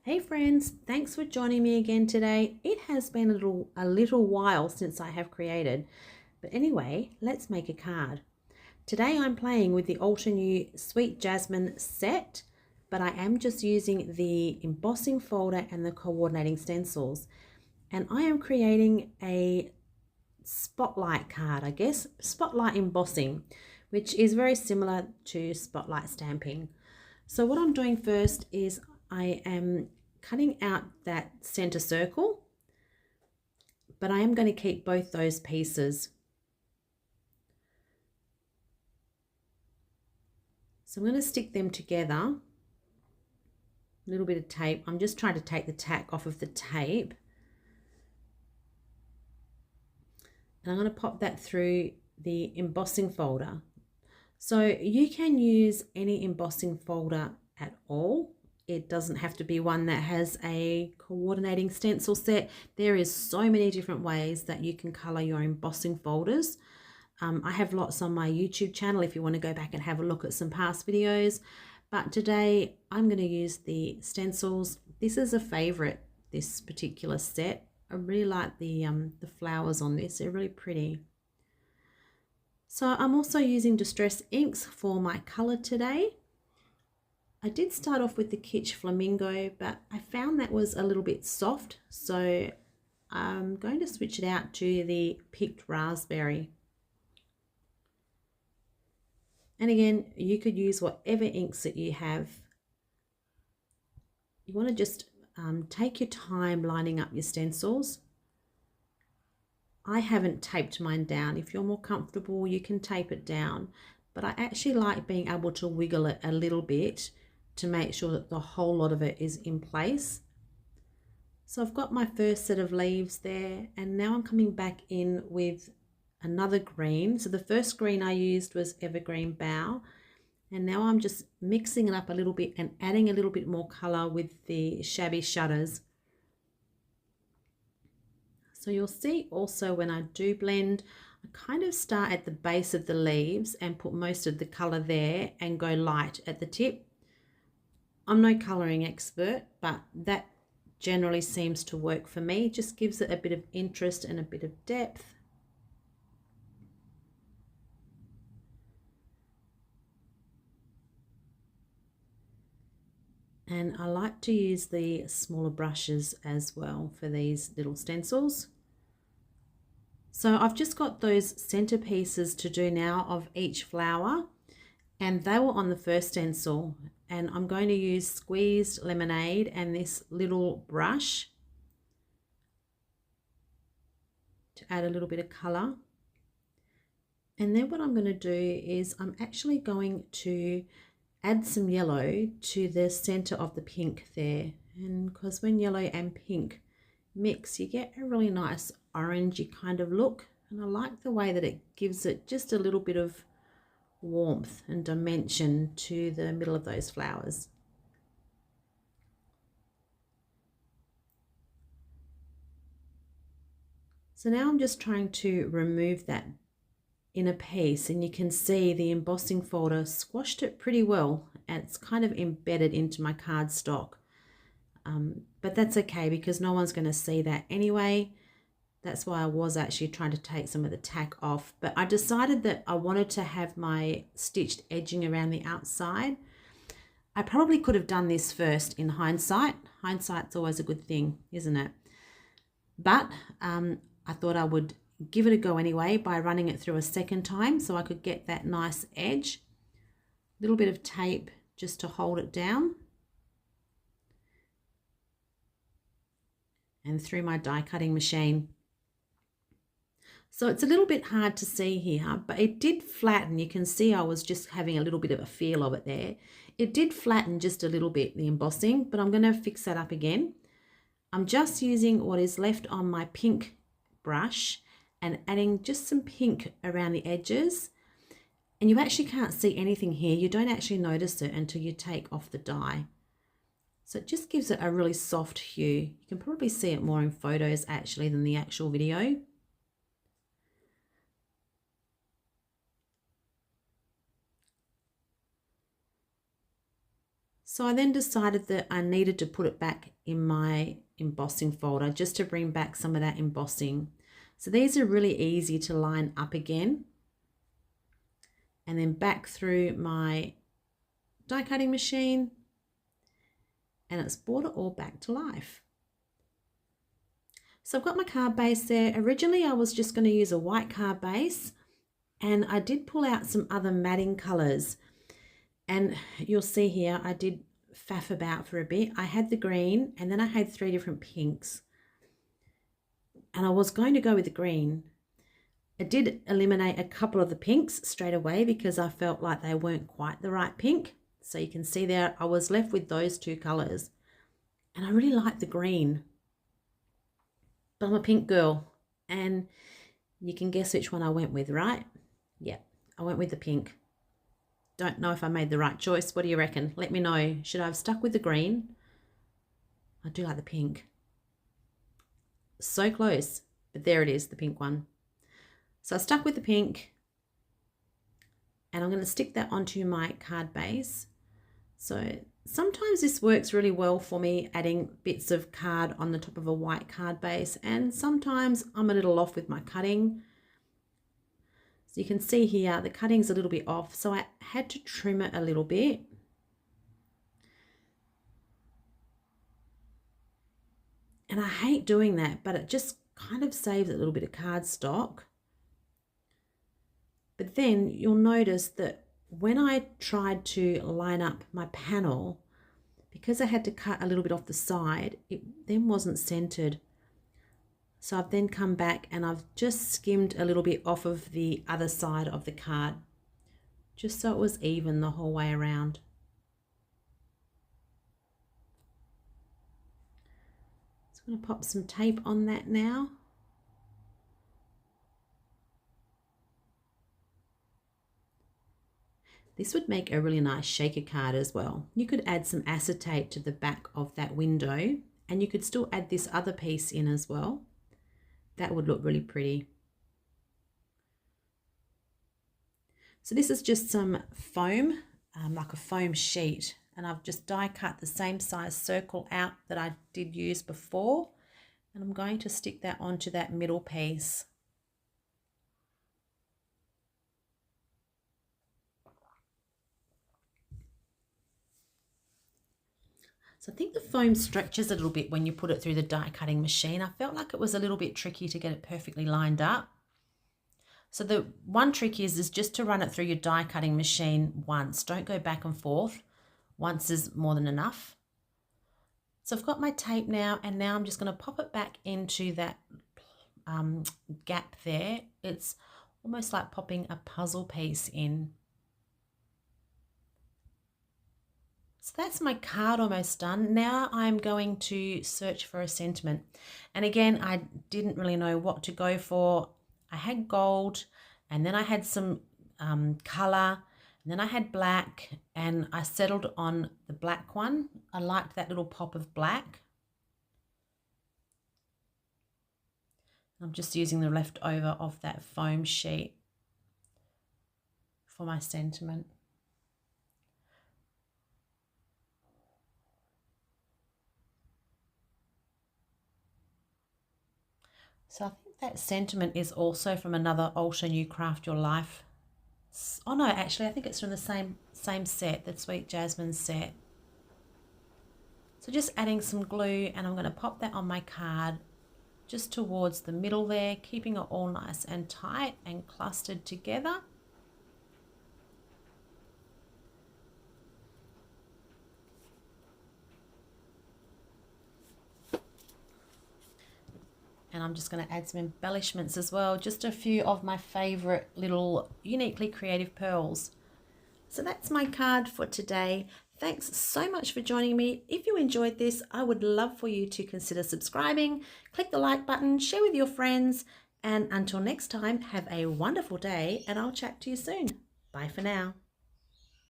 Hey friends, thanks for joining me again today. It has been a little while since I have created, but anyway, let's make a card. Today I'm playing with the New Sweet Jasmine set, but I am just using the embossing folder and the coordinating stencils. And I am creating a spotlight card, I guess, spotlight embossing, which is very similar to spotlight stamping. So what I'm doing first is I am cutting out that center circle, but I am going to keep both those pieces. So I'm going to stick them together. A little bit of tape. I'm just trying to take the tack off of the tape. And I'm going to pop that through the embossing folder. So you can use any embossing folder at all. It doesn't have to be one that has a coordinating stencil set. There is so many different ways that you can color your embossing folders. I have lots on my YouTube channel if you want to go back and have a look at some past videos. But today I'm going to use the stencils. This is a favorite, this particular set. I really like the flowers on this. They're really pretty. So I'm also using distress inks for my color today. I did start off with the Kitsch Flamingo, but I found that was a little bit soft. So I'm going to switch it out to the Picked Raspberry. And again, you could use whatever inks that you have. You want to just take your time lining up your stencils. I haven't taped mine down. If you're more comfortable, you can tape it down. But I actually like being able to wiggle it a little bit to make sure that the whole lot of it is in place. So I've got my first set of leaves there, and now I'm coming back in with another green. So the first green I used was Evergreen Bough, and now I'm just mixing it up a little bit and adding a little bit more color with the Shabby Shutters. So you'll see also when I do blend, I kind of start at the base of the leaves and put most of the color there and go light at the tip. I'm no coloring expert, but that generally seems to work for me. It just gives it a bit of interest and a bit of depth. And I like to use the smaller brushes as well for these little stencils. So I've just got those center pieces to do now of each flower, and they were on the first stencil, and I'm going to use Squeezed Lemonade and this little brush to add a little bit of color. And then what I'm going to do is I'm actually going to add some yellow to the center of the pink there, and because when yellow and pink mix, you get a really nice orangey kind of look, and I like the way that it gives it just a little bit of warmth and dimension to the middle of those flowers. So now I'm just trying to remove that inner piece, and you can see the embossing folder squashed it pretty well, and it's kind of embedded into my cardstock. But that's okay because no one's going to see that anyway. That's why I was actually trying to take some of the tack off, but I decided that I wanted to have my stitched edging around the outside. I probably could have done this first in hindsight. Hindsight's always a good thing, isn't it? But I thought I would give it a go anyway by running it through a second time so I could get that nice edge. A little bit of tape just to hold it down. And through my die cutting machine. So it's a little bit hard to see here, but it did flatten. You can see I was just having a little bit of a feel of it there. It did flatten just a little bit, the embossing, but I'm going to fix that up again. I'm just using what is left on my pink brush and adding just some pink around the edges. And you actually can't see anything here. You don't actually notice it until you take off the die. So it just gives it a really soft hue. You can probably see it more in photos actually than the actual video. So I then decided that I needed to put it back in my embossing folder just to bring back some of that embossing. So these are really easy to line up again, and then back through my die cutting machine, and it's brought it all back to life. So I've got my card base there. Originally I was just going to use a white card base, and I did pull out some other matting colours, and you'll see here I did faff about for a bit. I had the green, and then I had 3 different pinks, and I was going to go with the green. I did eliminate a couple of the pinks straight away because I felt like they weren't quite the right pink. So you can see there I was left with those 2 colours, and I really like the green, but I'm a pink girl, and you can guess which one I went with, right? Yeah, I went with the pink. Don't know if I made the right choice. What do you reckon? Let me know. Should I have stuck with the green? I do like the pink. So close, but there it is, the pink one. So I stuck with the pink, and I'm going to stick that onto my card base. So sometimes this works really well for me, adding bits of card on the top of a white card base, and sometimes I'm a little off with my cutting. So you can see here the cutting's a little bit off, so I had to trim it a little bit. And I hate doing that, but it just kind of saves a little bit of cardstock. But then you'll notice that when I tried to line up my panel, because I had to cut a little bit off the side, it then wasn't centered. So I've then come back and I've just skimmed a little bit off of the other side of the card, just so it was even the whole way around. So I'm going to pop some tape on that now. This would make a really nice shaker card as well. You could add some acetate to the back of that window, and you could still add this other piece in as well. That would look really pretty. So this is just some foam, like a foam sheet, and I've just die cut the same size circle out that I did use before, and I'm going to stick that onto that middle piece. So I think the foam stretches a little bit when you put it through the die cutting machine. I felt like it was a little bit tricky to get it perfectly lined up. So the one trick is just to run it through your die cutting machine once. Don't go back and forth. Once is more than enough. So I've got my tape now, and now I'm just going to pop it back into that gap there. It's almost like popping a puzzle piece in. So that's my card almost done. Now I'm going to search for a sentiment. And again, I didn't really know what to go for. I had gold, and then I had some colour, and then I had black, and I settled on the black one. I liked that little pop of black. I'm just using the leftover of that foam sheet for my sentiment. So I think that sentiment is also from another Alter New Craft Your Life. Oh no, actually I think it's from the same set, the Sweet Jasmine set. So just adding some glue, and I'm going to pop that on my card just towards the middle there, keeping it all nice and tight and clustered together. And I'm just going to add some embellishments as well, just a few of my favourite little uniquely creative pearls. So that's my card for today. Thanks so much for joining me. If you enjoyed this, I would love for you to consider subscribing, click the like button, share with your friends, and until next time, have a wonderful day, and I'll chat to you soon. Bye for now.